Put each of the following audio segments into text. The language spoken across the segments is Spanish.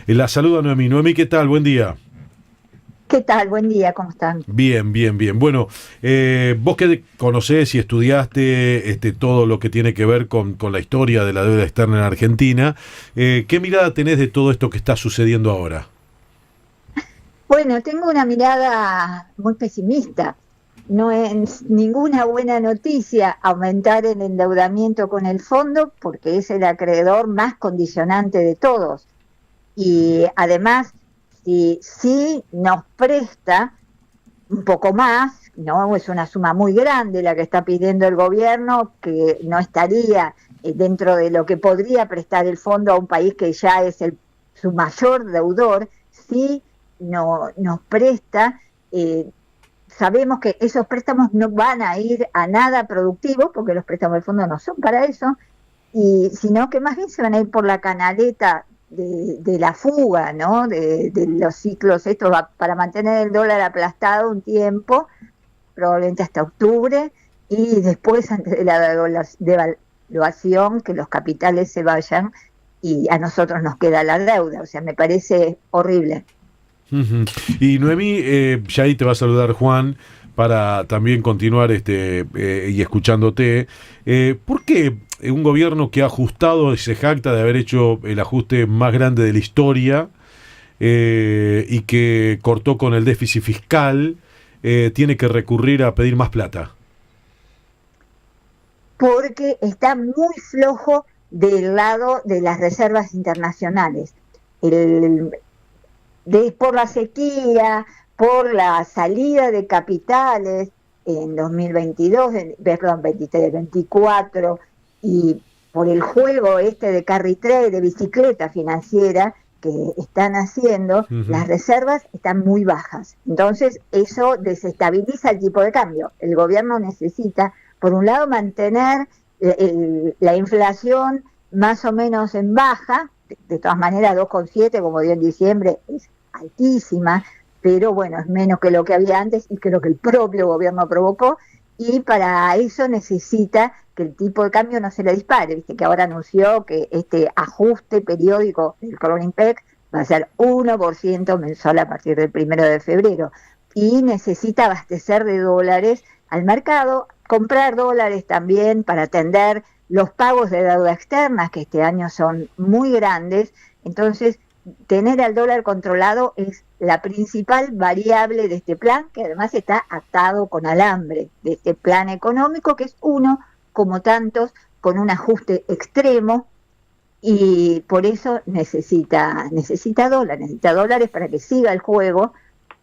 La saluda Noemí. Noemí, ¿qué tal? Buen día. ¿Qué tal? Buen día, ¿cómo están? Bien, bien, bien. Bueno, vos que conocés y estudiaste todo lo que tiene que ver con la historia de la deuda externa en Argentina, ¿qué mirada tenés de todo esto que está sucediendo ahora? Bueno, tengo una mirada muy pesimista. No es ninguna buena noticia aumentar el endeudamiento con el fondo porque es el acreedor más condicionante de todos. Y además, si nos presta un poco más, no es una suma muy grande la que está pidiendo el gobierno, que no estaría dentro de lo que podría prestar el fondo a un país que ya es su mayor deudor. Si no nos presta, eh, sabemos que esos préstamos no van a ir a nada productivo, porque los préstamos del fondo no son para eso, y sino que más bien se van a ir por la canaleta de la fuga, ¿no? De los ciclos estos para mantener el dólar aplastado un tiempo, probablemente hasta octubre, y después, antes de la devaluación, que los capitales se vayan y a nosotros nos queda la deuda. O sea, me parece horrible. Ujú. Y Noemí, ya ahí te va a saludar Juan para también continuar y escuchándote. ¿Por qué un gobierno que ha ajustado y se jacta de haber hecho el ajuste más grande de la historia y que cortó con el déficit fiscal tiene que recurrir a pedir más plata? Porque está muy flojo del lado de las reservas internacionales. El, por la sequía, por la salida de capitales en 2022, perdón, 23, 24, y por el juego de carry trade, de bicicleta financiera que están haciendo, Ujú. las reservas están muy bajas. Entonces, eso desestabiliza el tipo de cambio. El gobierno necesita, por un lado, mantener la inflación más o menos en baja. De todas maneras, 2,7, como dio en diciembre, es altísima, pero bueno, es menos que lo que había antes y que lo que el propio gobierno provocó, y para eso necesita que el tipo de cambio no se le dispare. Viste que ahora anunció que este ajuste periódico del Crawling Peg va a ser 1% mensual a partir del 1 de febrero, y necesita abastecer de dólares al mercado, comprar dólares también para atender los pagos de deuda externa, que este año son muy grandes. Entonces, tener al dólar controlado es la principal variable de este plan, que además está atado con alambre, de este plan económico, que es uno, como tantos, con un ajuste extremo, y por eso necesita dólares para que siga el juego,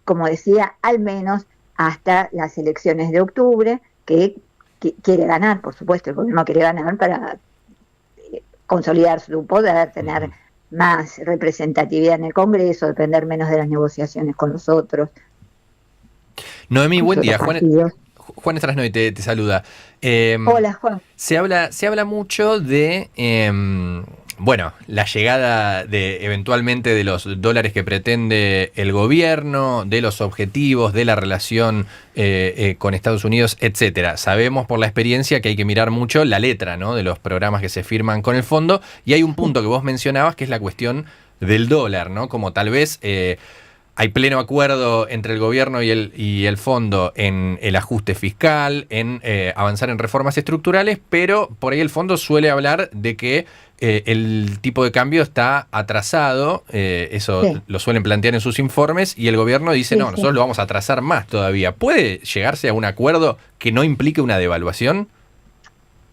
como decía, al menos hasta las elecciones de octubre, que quiere ganar, por supuesto, el gobierno quiere ganar para consolidar su poder, tener más representatividad en el Congreso, depender menos de las negociaciones con los otros, Noemí, con los buen otros día. partidos. Juan Estrasnoy te saluda. Hola, Juan. Se habla mucho de, bueno, la llegada eventualmente de los dólares que pretende el gobierno, de los objetivos, de la relación con Estados Unidos, etcétera. Sabemos por la experiencia que hay que mirar mucho la letra, ¿no?, de los programas que se firman con el fondo, y hay un punto que vos mencionabas que es la cuestión del dólar, ¿no? Como tal vez hay pleno acuerdo entre el gobierno y el fondo en el ajuste fiscal, en avanzar en reformas estructurales, pero por ahí el fondo suele hablar de que el tipo de cambio está atrasado, eso Sí, lo suelen plantear en sus informes, y el gobierno dice, sí, no, sí. nosotros lo vamos a atrasar más todavía. ¿Puede llegarse a un acuerdo que no implique una devaluación?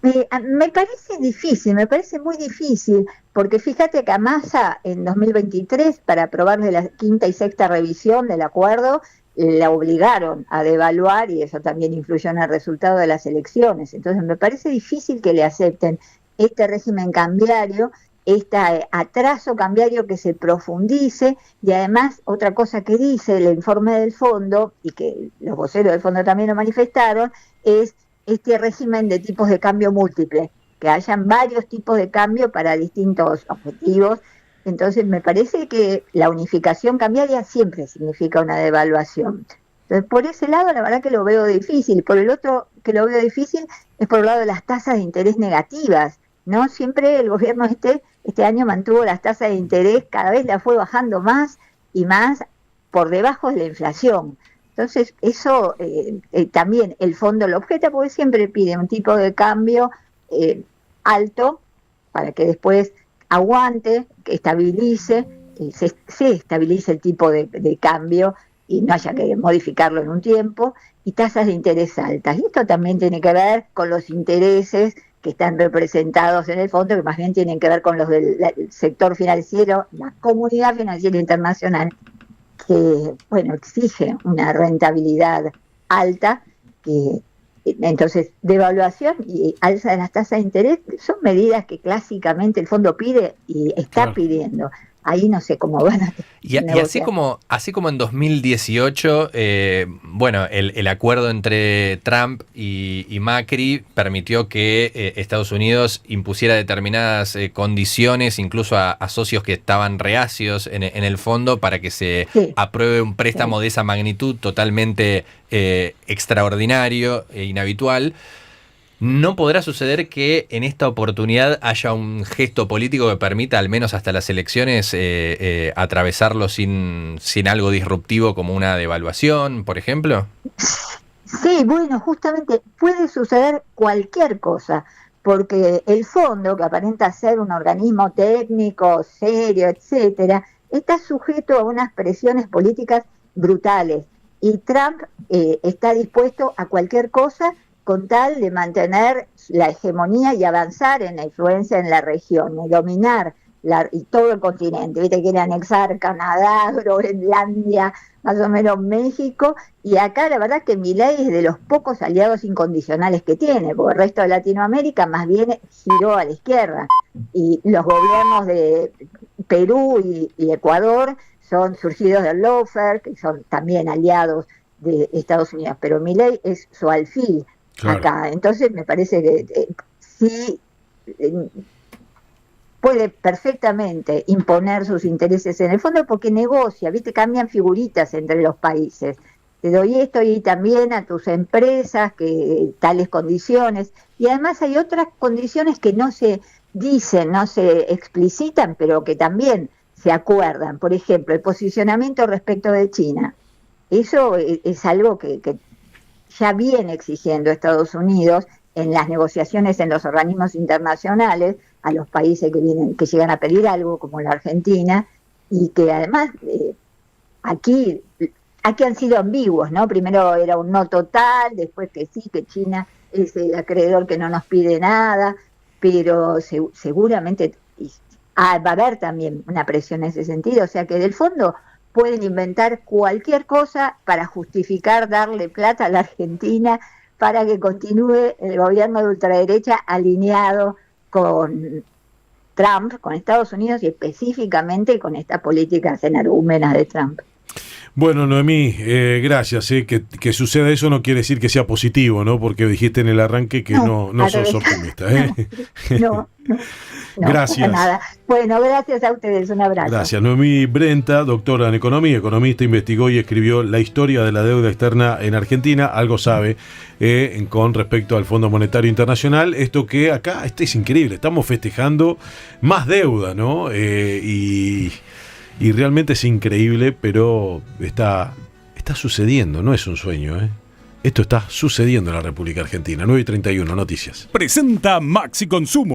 Me parece difícil, me parece muy difícil, porque fíjate que a Massa en 2023, para aprobarle la quinta y sexta revisión del acuerdo, la obligaron a devaluar, y eso también influyó en el resultado de las elecciones. Entonces me parece difícil que le acepten este régimen cambiario, este atraso cambiario que se profundice. Y además, otra cosa que dice el informe del fondo, y que los voceros del fondo también lo manifestaron, es este régimen de tipos de cambio múltiple, que hayan varios tipos de cambio para distintos objetivos. Entonces me parece que la unificación cambiaria siempre significa una devaluación. Entonces, por ese lado, la verdad que lo veo difícil. Por el otro, que lo veo difícil, es por el lado de las tasas de interés negativas, ¿no? Siempre el gobierno este año mantuvo las tasas de interés, cada vez la fue bajando más y más por debajo de la inflación. Entonces, eso también el fondo lo objeta porque siempre pide un tipo de cambio alto para que después aguante, que estabilice, se estabilice el tipo de cambio y no haya que modificarlo en un tiempo, y tasas de interés altas. Y esto también tiene que ver con los intereses que están representados en el fondo, que más bien tienen que ver con los del sector financiero, la comunidad financiera internacional, que, bueno, exige una rentabilidad alta, que entonces devaluación y alza de las tasas de interés son medidas que clásicamente el fondo pide y está pidiendo. Ahí no sé cómo van a y así como en 2018, bueno, el acuerdo entre Trump y Macri permitió que Estados Unidos impusiera determinadas condiciones, incluso a socios que estaban reacios en el fondo, para que se apruebe un préstamo de esa magnitud totalmente extraordinario e inhabitual. ¿No podrá suceder que en esta oportunidad haya un gesto político que permita, al menos hasta las elecciones, atravesarlo sin algo disruptivo como una devaluación, por ejemplo? Sí, bueno, justamente puede suceder cualquier cosa, porque el fondo, que aparenta ser un organismo técnico, serio, etcétera, está sujeto a unas presiones políticas brutales, y Trump está dispuesto a cualquier cosa con tal de mantener la hegemonía y avanzar en la influencia en la región, y dominar y todo el continente. Viste, quiere anexar Canadá, Groenlandia, más o menos México, y acá la verdad que Milei es de los pocos aliados incondicionales que tiene, porque el resto de Latinoamérica más bien giró a la izquierda, y los gobiernos de Perú y Ecuador son surgidos del lawfare, que son también aliados de Estados Unidos, pero Milei es su alfil. Claro. Acá, entonces me parece que sí puede perfectamente imponer sus intereses en el fondo, porque negocia, viste, cambian figuritas entre los países. Te doy esto y también a tus empresas, que tales condiciones, y además hay otras condiciones que no se dicen, no se explicitan, pero que también se acuerdan. Por ejemplo, el posicionamiento respecto de China. Eso es algo que ya viene exigiendo Estados Unidos en las negociaciones en los organismos internacionales a los países que llegan a pedir algo, como la Argentina, y que además aquí han sido ambiguos, ¿no? Primero era un no total, después que sí, que China es el acreedor que no nos pide nada, pero seguramente va a haber también una presión en ese sentido, o sea que del fondo pueden inventar cualquier cosa para justificar darle plata a la Argentina para que continúe el gobierno de ultraderecha alineado con Trump, con Estados Unidos y específicamente con estas políticas energúmenas de Trump. Bueno, Noemí, gracias. Que suceda eso no quiere decir que sea positivo, ¿no? Porque dijiste en el arranque que no sos optimista. No, gracias. Nada. Bueno, gracias a ustedes. Un abrazo. Gracias. Noemí Brenta, doctora en economía, economista, investigó y escribió La historia de la deuda externa en Argentina. Algo sabe con respecto al Fondo Monetario Internacional. Esto que acá, es increíble. Estamos festejando más deuda, ¿no? Y realmente es increíble, pero está sucediendo, no es un sueño, ¿eh? Esto está sucediendo en la República Argentina. 9:31, noticias. Presenta Maxi Consumo.